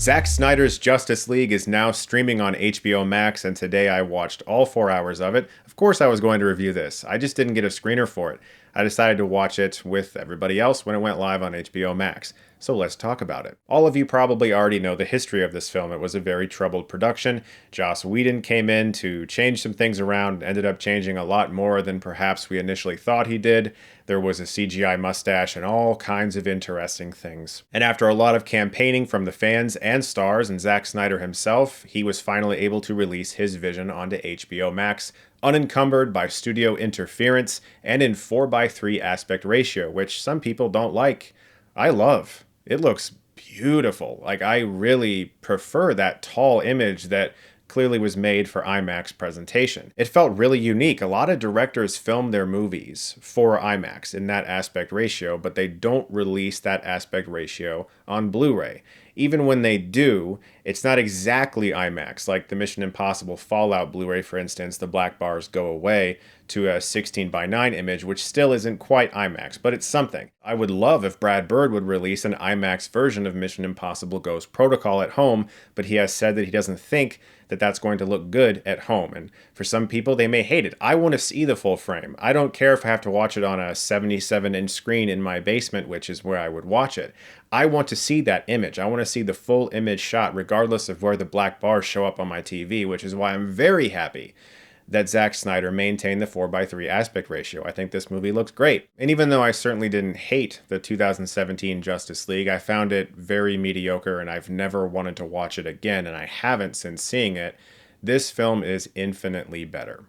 Zack Snyder's Justice League is now streaming on HBO Max, and today I watched all 4 hours of it. Of course I was going to review this. I just didn't get a screener for it. I decided to watch it with everybody else when it went live on HBO Max. So let's talk about it. All of you probably already know the history of this film. It was a very troubled production. Joss Whedon came in to change some things around, ended up changing a lot more than perhaps we initially thought he did. There was a CGI mustache and all kinds of interesting things. And after a lot of campaigning from the fans and stars and Zack Snyder himself, he was finally able to release his vision onto HBO Max, unencumbered by studio interference and in 4:3 aspect ratio, which some people don't like. I love. It looks beautiful. Like, I really prefer that tall image that clearly was made for IMAX presentation. It felt really unique. A lot of directors film their movies for IMAX in that aspect ratio, but they don't release that aspect ratio on Blu-ray. Even when they do, it's not exactly IMAX, like the Mission Impossible Fallout Blu-ray, for instance. The black bars go away to a 16:9 image, which still isn't quite IMAX, but it's something. I would love if Brad Bird would release an IMAX version of Mission Impossible Ghost Protocol at home, but he has said that he doesn't think that that's going to look good at home. And for some people, they may hate it. I want to see the full frame. I don't care if I have to watch it on a 77-inch screen in my basement, which is where I would watch it. I want to see that image. I want to see the full image shot, regardless of where the black bars show up on my TV, which is why I'm very happy that Zack Snyder maintained the 4:3 aspect ratio. I think this movie looks great. And even though I certainly didn't hate the 2017 Justice League, I found it very mediocre and I've never wanted to watch it again, and I haven't since seeing it. This film is infinitely better.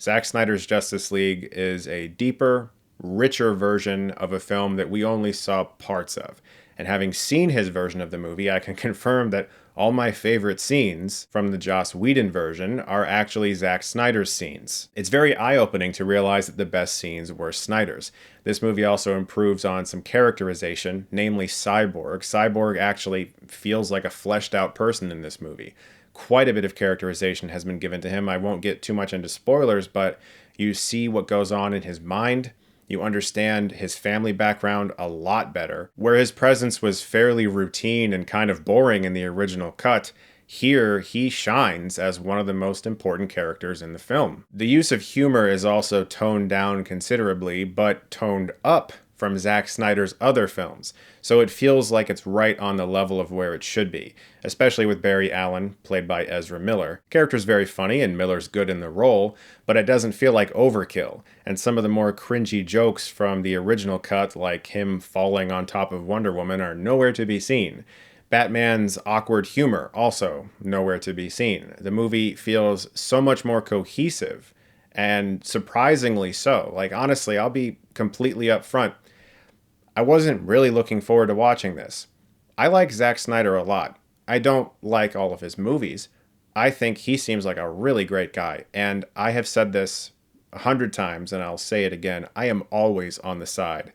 Zack Snyder's Justice League is a deeper, richer version of a film that we only saw parts of. And having seen his version of the movie, I can confirm that all my favorite scenes from the Joss Whedon version are actually Zack Snyder's scenes. It's very eye-opening to realize that the best scenes were Snyder's. This movie also improves on some characterization, namely Cyborg. Cyborg actually feels like a fleshed-out person in this movie. Quite a bit of characterization has been given to him. I won't get too much into spoilers, but you see what goes on in his mind. You understand his family background a lot better. Where his presence was fairly routine and kind of boring in the original cut, here he shines as one of the most important characters in the film. The use of humor is also toned down considerably, but toned up from Zack Snyder's other films, so it feels like it's right on the level of where it should be, especially with Barry Allen, played by Ezra Miller. The character's very funny and Miller's good in the role, but it doesn't feel like overkill, and some of the more cringy jokes from the original cut, like him falling on top of Wonder Woman, are nowhere to be seen. Batman's awkward humor, also nowhere to be seen. The movie feels so much more cohesive, and surprisingly so. Like, honestly, I'll be completely upfront. I wasn't really looking forward to watching this. I like Zack Snyder a lot. I don't like all of his movies. I think he seems like a really great guy. And I have said this 100 times, and I'll say it again. I am always on the side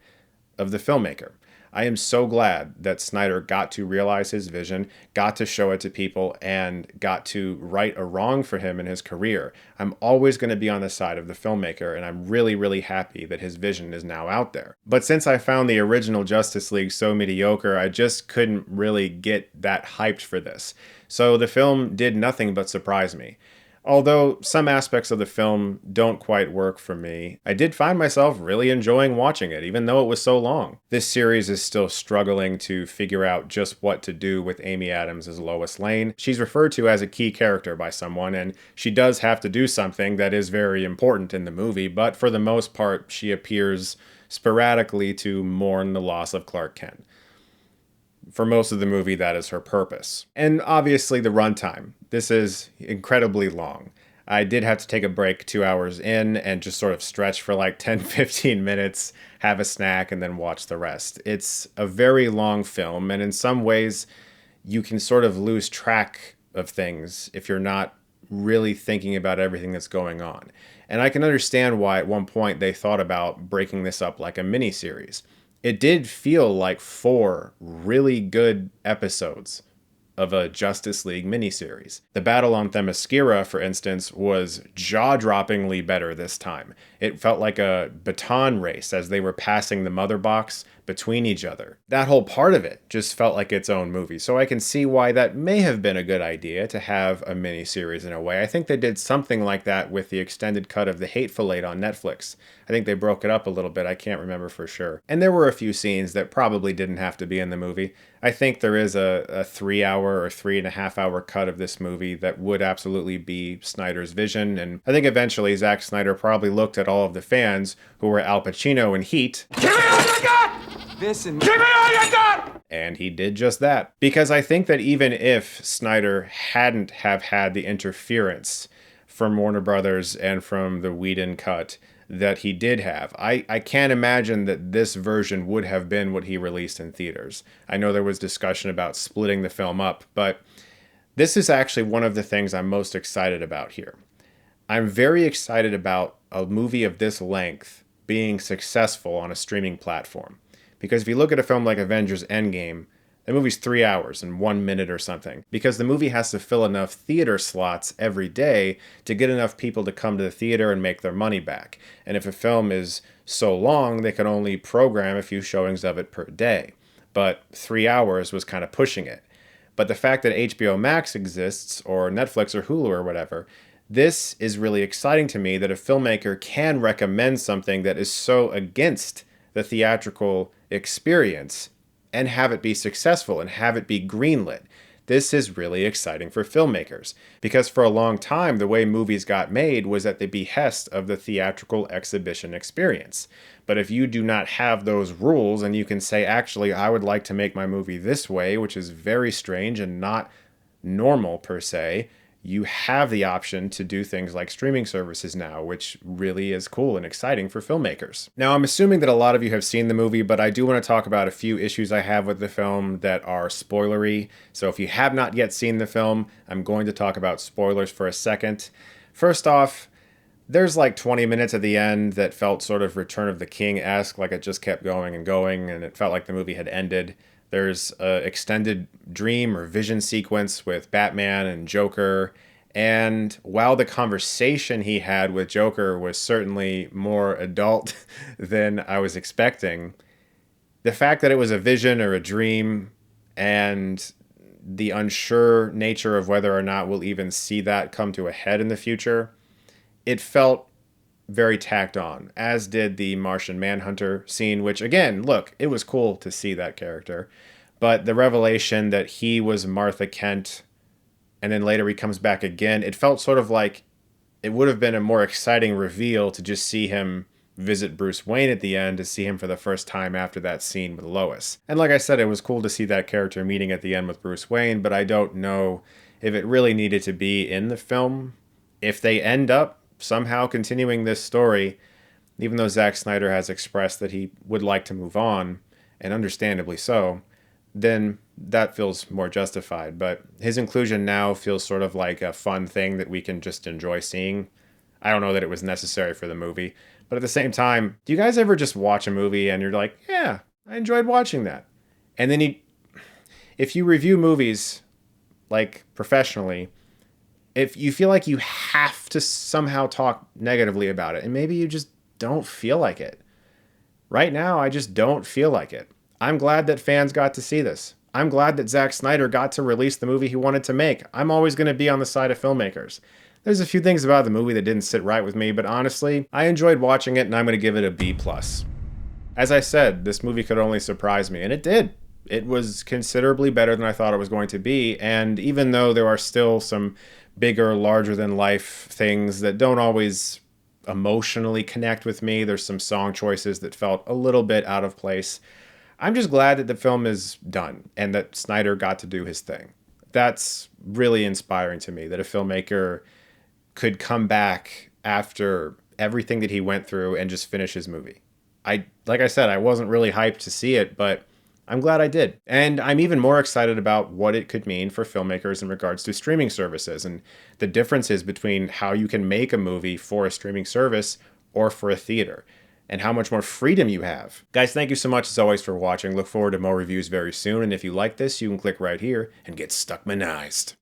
of the filmmaker. I am so glad that Snyder got to realize his vision, got to show it to people, and got to right a wrong for him in his career. I'm always going to be on the side of the filmmaker, and I'm really, really happy that his vision is now out there. But since I found the original Justice League so mediocre, I just couldn't really get that hyped for this. So the film did nothing but surprise me. Although some aspects of the film don't quite work for me, I did find myself really enjoying watching it, even though it was so long. This series is still struggling to figure out just what to do with Amy Adams as Lois Lane. She's referred to as a key character by someone, and she does have to do something that is very important in the movie, but for the most part, she appears sporadically to mourn the loss of Clark Kent. For most of the movie, that is her purpose. And obviously the runtime. This is incredibly long. I did have to take a break 2 hours in and just sort of stretch for like 10-15 minutes, have a snack, and then watch the rest. It's a very long film, and in some ways, you can sort of lose track of things if you're not really thinking about everything that's going on. And I can understand why at one point they thought about breaking this up like a miniseries. It did feel like 4 really good episodes of a Justice League miniseries. The battle on Themyscira, for instance, was jaw-droppingly better this time. It felt like a baton race as they were passing the mother box between each other. That whole part of it just felt like its own movie. So I can see why that may have been a good idea to have a mini-series in a way. I think they did something like that with the extended cut of The Hateful Eight on Netflix. I think they broke it up a little bit. I can't remember for sure. And there were a few scenes that probably didn't have to be in the movie. I think there is a 3-hour or 3.5-hour cut of this movie that would absolutely be Snyder's vision. And I think eventually Zack Snyder probably looked at all of the fans who were Al Pacino in Heat. Give me all you got! Give me all you got! And he did just that. Because I think that even if Snyder hadn't have had the interference from Warner Brothers and from the Whedon cut that he did have, I can't imagine that this version would have been what he released in theaters. I know there was discussion about splitting the film up, but this is actually one of the things I'm most excited about here. I'm very excited about a movie of this length being successful on a streaming platform. Because if you look at a film like Avengers Endgame, the movie's 3 hours and 1 minute or something. Because the movie has to fill enough theater slots every day to get enough people to come to the theater and make their money back. And if a film is so long, they can only program a few showings of it per day. But 3 hours was kind of pushing it. But the fact that HBO Max exists, or Netflix or Hulu or whatever, this is really exciting to me, that a filmmaker can recommend something that is so against the theatrical experience and have it be successful and have it be greenlit. This is really exciting for filmmakers, because for a long time, the way movies got made was at the behest of the theatrical exhibition experience. But if you do not have those rules and you can say, actually, I would like to make my movie this way, which is very strange and not normal per se, you have the option to do things like streaming services now, which really is cool and exciting for filmmakers. Now, I'm assuming that a lot of you have seen the movie, but I do want to talk about a few issues I have with the film that are spoilery. So if you have not yet seen the film, I'm going to talk about spoilers for a second. First off, there's like 20 minutes at the end that felt sort of Return of the King-esque, like it just kept going, and it felt like the movie had ended. There's an extended dream or vision sequence with Batman and Joker. And while the conversation he had with Joker was certainly more adult than I was expecting, the fact that it was a vision or a dream and the unsure nature of whether or not we'll even see that come to a head in the future, it felt very tacked on, as did the Martian Manhunter scene, which again, look, it was cool to see that character, but the revelation that he was Martha Kent and then later he comes back again, it felt sort of like it would have been a more exciting reveal to just see him visit Bruce Wayne at the end, to see him for the first time after that scene with Lois. And like I said, it was cool to see that character meeting at the end with Bruce Wayne, but I don't know if it really needed to be in the film. If they end up somehow continuing this story, even though Zack Snyder has expressed that he would like to move on, and understandably so, then that feels more justified. But his inclusion now feels sort of like a fun thing that we can just enjoy seeing. I don't know that it was necessary for the movie, but at the same time, do you guys ever just watch a movie and you're like, yeah, I enjoyed watching that? And then if you review movies like professionally, if you feel like you have to somehow talk negatively about it, and maybe you just don't feel like it. Right now, I just don't feel like it. I'm glad that fans got to see this. I'm glad that Zack Snyder got to release the movie he wanted to make. I'm always going to be on the side of filmmakers. There's a few things about the movie that didn't sit right with me, but honestly, I enjoyed watching it and I'm going to give it a B+. As I said, this movie could only surprise me, and it did. It was considerably better than I thought it was going to be, and even though there are still some bigger, larger-than-life things that don't always emotionally connect with me, there's some song choices that felt a little bit out of place, I'm just glad that the film is done and that Snyder got to do his thing. That's really inspiring to me, that a filmmaker could come back after everything that he went through and just finish his movie. Like I said, I wasn't really hyped to see it, but I'm glad I did. And I'm even more excited about what it could mean for filmmakers in regards to streaming services and the differences between how you can make a movie for a streaming service or for a theater, and how much more freedom you have. Guys, thank you so much as always for watching. Look forward to more reviews very soon. And if you like this, you can click right here and get Stuckmanized.